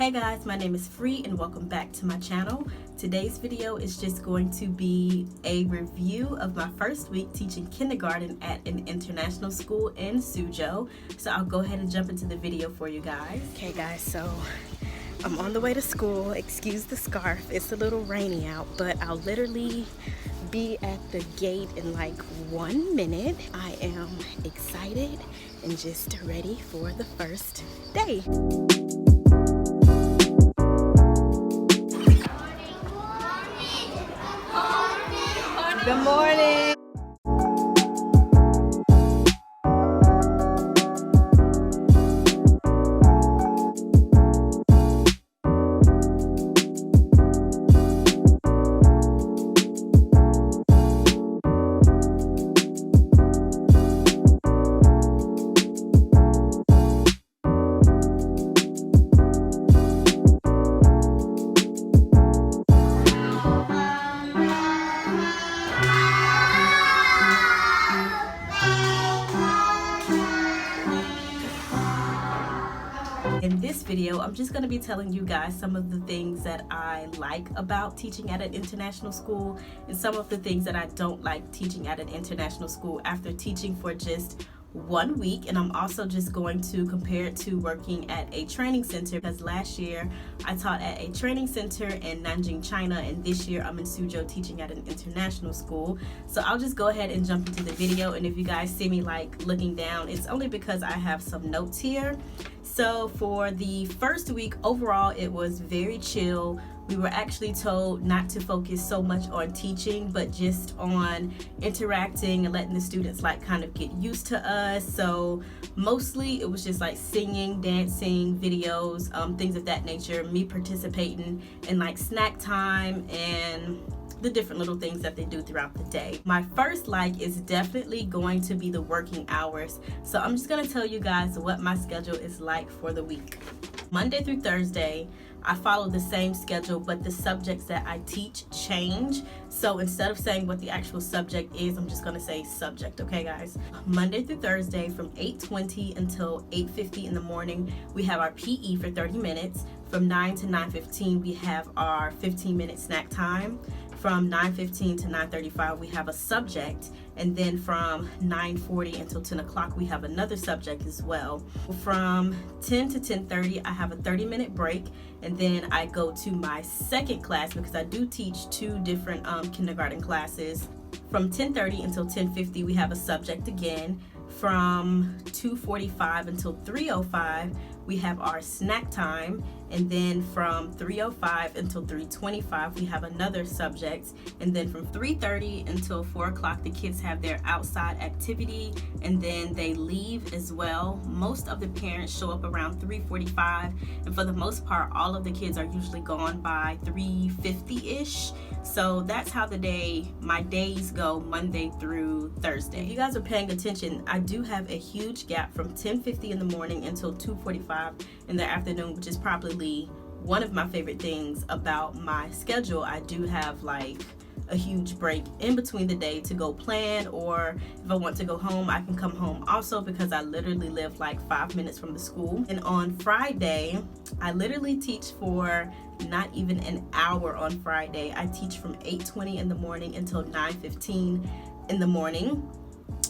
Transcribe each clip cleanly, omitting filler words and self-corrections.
Hey guys, my name is Free and welcome back to my channel. Today's video is just going to be a review of my first week teaching kindergarten at an international school in Suzhou. So I'll go ahead and jump into the video for you guys. Okay guys, so I'm on the way to school. Excuse the scarf, it's a little rainy out, but I'll literally be at the gate in like 1 minute. I am excited and just ready for the first day. Good morning. In this video, I'm just going to be telling you guys some of the things that I like about teaching at an international school and some of the things that I don't like teaching at an international school after teaching for just 1 week. And I'm also just going to compare it to working at a training center, because last year I taught at a training center in Nanjing, China, and this year I'm in Suzhou teaching at an international school. So I'll just go ahead and jump into the video, and if you guys see me like looking down, it's only because I have some notes here. So for the first week, overall it was very chill. We were actually told not to focus so much on teaching, but just on interacting and letting the students like kind of get used to us. So mostly it was just like singing, dancing, videos, things of that nature, me participating in like snack time and the different little things that they do throughout the day. My first like is definitely going to be the working hours. So I'm just gonna tell you guys what my schedule is like for the week. Monday through Thursday, I follow the same schedule, but the subjects that I teach change. So instead of saying what the actual subject is, I'm just gonna say subject, okay guys? Monday through Thursday from 8:20 until 8:50 in the morning, we have our PE for 30 minutes. From 9 to 9:15, we have our 15-minute snack time. From 9:15 to 9:35, we have a subject, and then from 9:40 until 10 o'clock, we have another subject as well. From 10 to 10:30, I have a 30-minute break, and then I go to my second class because I do teach two different kindergarten classes. From 10:30 until 10:50, we have a subject again. From 2:45 until 3:05, we have our snack time, and then from 3:05 until 3:25, we have another subject, and then from 3:30 until 4 o'clock, the kids have their outside activity, and then they leave as well. Most of the parents show up around 3:45, and for the most part, all of the kids are usually gone by 3:50-ish. So that's how my days go Monday through Thursday. If you guys are paying attention, I do have a huge gap from 10:50 in the morning until 2:45 in the afternoon, which is probably one of my favorite things about my schedule. I do have like a huge break in between the day to go plan, or if I want to go home, I can come home also, because I literally live like 5 minutes from the school. And on Friday, I literally teach for not even an hour on Friday. I teach from 8:20 in the morning until 9:15 in the morning.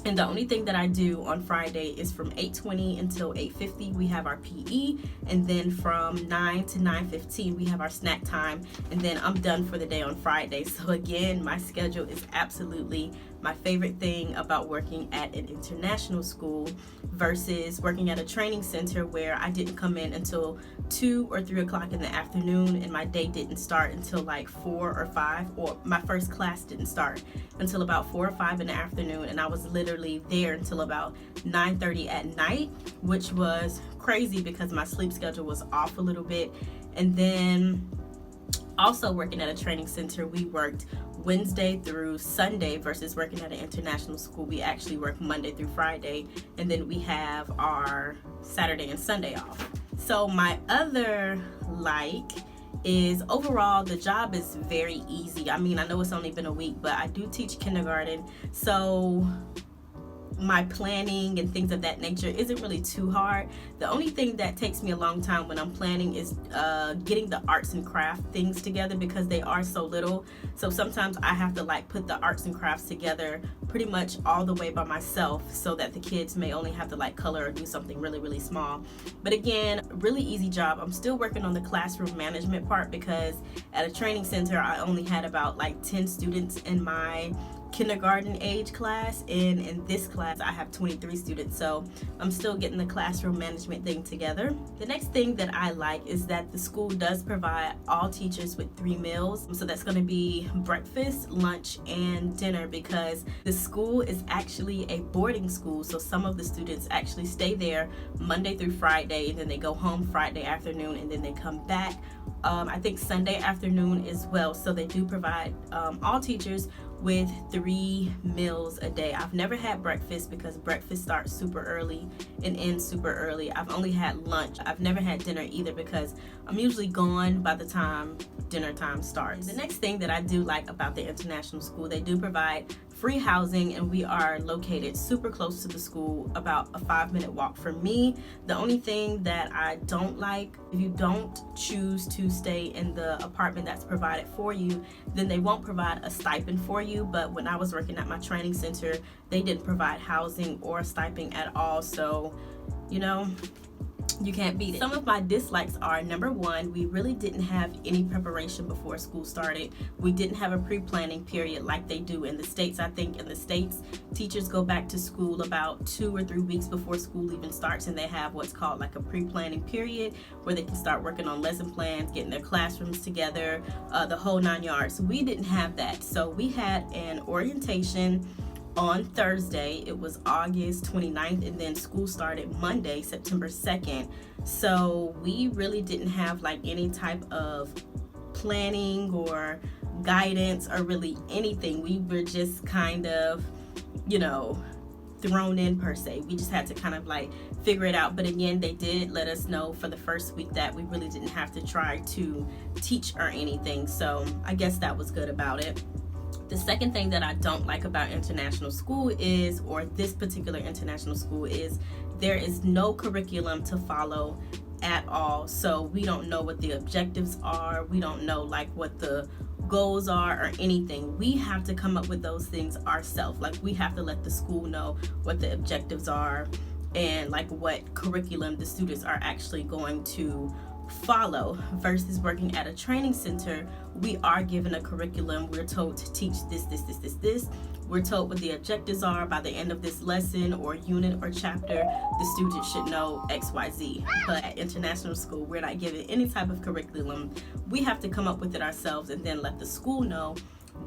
And the only thing that I do on Friday is from 8:20 until 8:50, we have our PE, and then from 9 to 9:15, we have our snack time, and then I'm done for the day on Friday. So again, my schedule is absolutely my favorite thing about working at an international school versus working at a training center where I didn't come in until 2 or 3 o'clock in the afternoon, and my day didn't start until like 4 or 5, or my first class didn't start until about 4 or 5 in the afternoon, and I was literally there until about 9:30 at night, which was crazy because my sleep schedule was off a little bit. And then also working at a training center, we worked Wednesday through Sunday versus working at an international school. We actually work Monday through Friday, and then we have our Saturday and Sunday off. So my other is overall the job is very easy. I mean, I know it's only been a week, but I do teach kindergarten, so my planning and things of that nature isn't really too hard. The only thing that takes me a long time when I'm planning is getting the arts and craft things together, because they are so little. So sometimes I have to like put the arts and crafts together pretty much all the way by myself, so that the kids may only have to like color or do something really, really small. But again, really easy job. I'm still working on the classroom management part, because at a training center I only had about like 10 students in my kindergarten age class, and in this class I have 23 students, so I'm still getting the classroom management thing together. The next thing that I like is that the school does provide all teachers with 3 meals. So that's going to be breakfast, lunch, and dinner, because the school is actually a boarding school, so some of the students actually stay there Monday through Friday, and then they go home Friday afternoon, and then they come back I think Sunday afternoon as well. So they do provide all teachers with 3 meals a day. I've never had breakfast, because breakfast starts super early and ends super early. I've only had lunch. I've never had dinner either, because I'm usually gone by the time dinner time starts. The next thing that I do like about the international school, they do provide free housing, and we are located super close to the school, about a 5-minute walk from me. The only thing that I don't like, if you don't choose to stay in the apartment that's provided for you, then they won't provide a stipend for you. But when I was working at my training center, they didn't provide housing or stipend at all, so you know, you can't beat it. Some of my dislikes are, number one, we really didn't have any preparation before school started. We didn't have a pre-planning period like they do in the States. I think in the States, teachers go back to school about 2 or 3 weeks before school even starts, and they have what's called like a pre-planning period where they can start working on lesson plans, getting their classrooms together, the whole 9 yards. We didn't have that. So we had an orientation on Thursday. It was August 29th, and then school started Monday, September 2nd. So we really didn't have like any type of planning or guidance or really anything. We were just kind of, you know, thrown in per se. We just had to kind of like figure it out. But again, they did let us know for the first week that we really didn't have to try to teach or anything. So I guess that was good about it. The second thing that I don't like about international school is, or this particular international school is, there is no curriculum to follow at all. So we don't know what the objectives are. We don't know like what the goals are or anything. We have to come up with those things ourselves. Like we have to let the school know what the objectives are and like what curriculum the students are actually going to follow, versus working at a training center. We are given a curriculum. We're told to teach this. We're told what the objectives are. By the end of this lesson or unit or chapter, the student should know XYZ. But at international school, we're not given any type of curriculum. We have to come up with it ourselves and then let the school know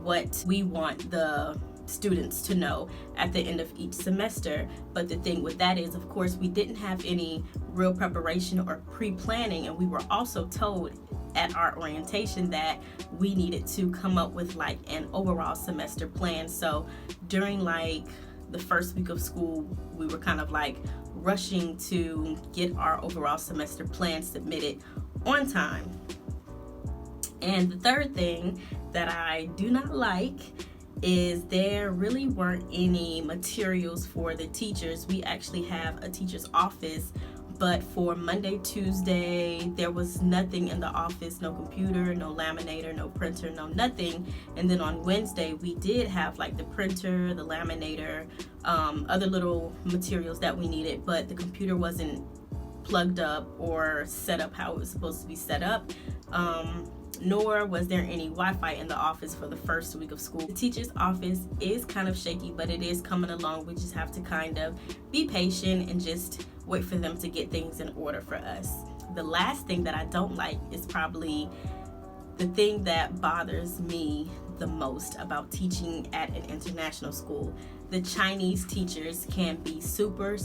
what we want the students to know at the end of each semester. But the thing with that is, of course, we didn't have any real preparation or pre-planning, and we were also told at our orientation that we needed to come up with like an overall semester plan. So during like the first week of school, we were kind of like rushing to get our overall semester plan submitted on time. And the third thing that I do not like is there really weren't any materials for the teachers. We actually have a teacher's office, but for Monday, Tuesday, there was nothing in the office, no computer, no laminator, no printer, no nothing. And then on Wednesday, we did have like the printer, the laminator, other little materials that we needed, but the computer wasn't plugged up or set up how it was supposed to be set up. Nor was there any Wi-Fi in the office for the first week of school. The teacher's office is kind of shaky, but it is coming along. We just have to kind of be patient and just wait for them to get things in order for us. The last thing that I don't like is probably the thing that bothers me the most about teaching at an international school. The Chinese teachers can be super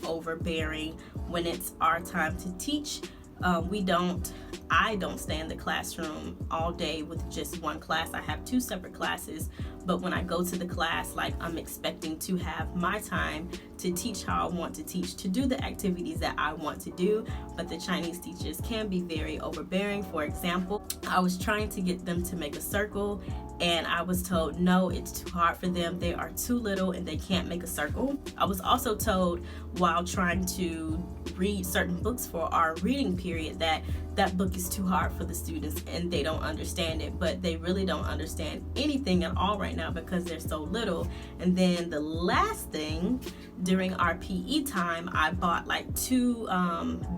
overbearing when it's our time to teach. I don't stay in the classroom all day with just one class. I have 2 separate classes but when I go to the class, like, I'm expecting to have my time to teach how I want to teach, to do the activities that I want to do. But the Chinese teachers can be very overbearing. For example, I was trying to get them to make a circle, and I was told, no, it's too hard for them. They are too little and they can't make a circle. I was also told while trying to read certain books for our reading period that that book is too hard for the students and they don't understand it. But they really don't understand anything at all right now because they're so little. And then the last thing, during our PE time, I bought like 2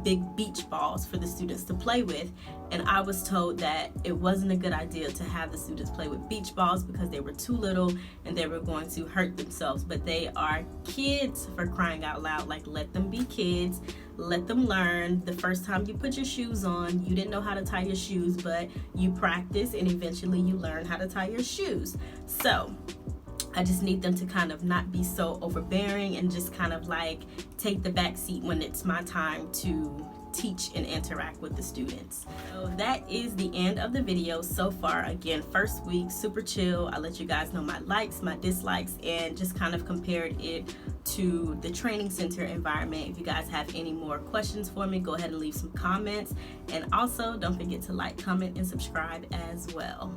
big beach balls for the students to play with. And I was told that it wasn't a good idea to have the students play with beach balls because they were too little and they were going to hurt themselves. But they are kids, for crying out loud. Like, let them be kids. Let them learn. The first time you put your shoes on, you didn't know how to tie your shoes, but you practice and eventually you learn how to tie your shoes. So I just need them to kind of not be so overbearing and just kind of like take the back seat when it's my time to teach and interact with the students. So that is the end of the video so far. Again, first week, super chill. I let you guys know my likes, my dislikes, and just kind of compared it to the training center environment. If you guys have any more questions for me, go ahead and leave some comments. And also, don't forget to like, comment, and subscribe as well.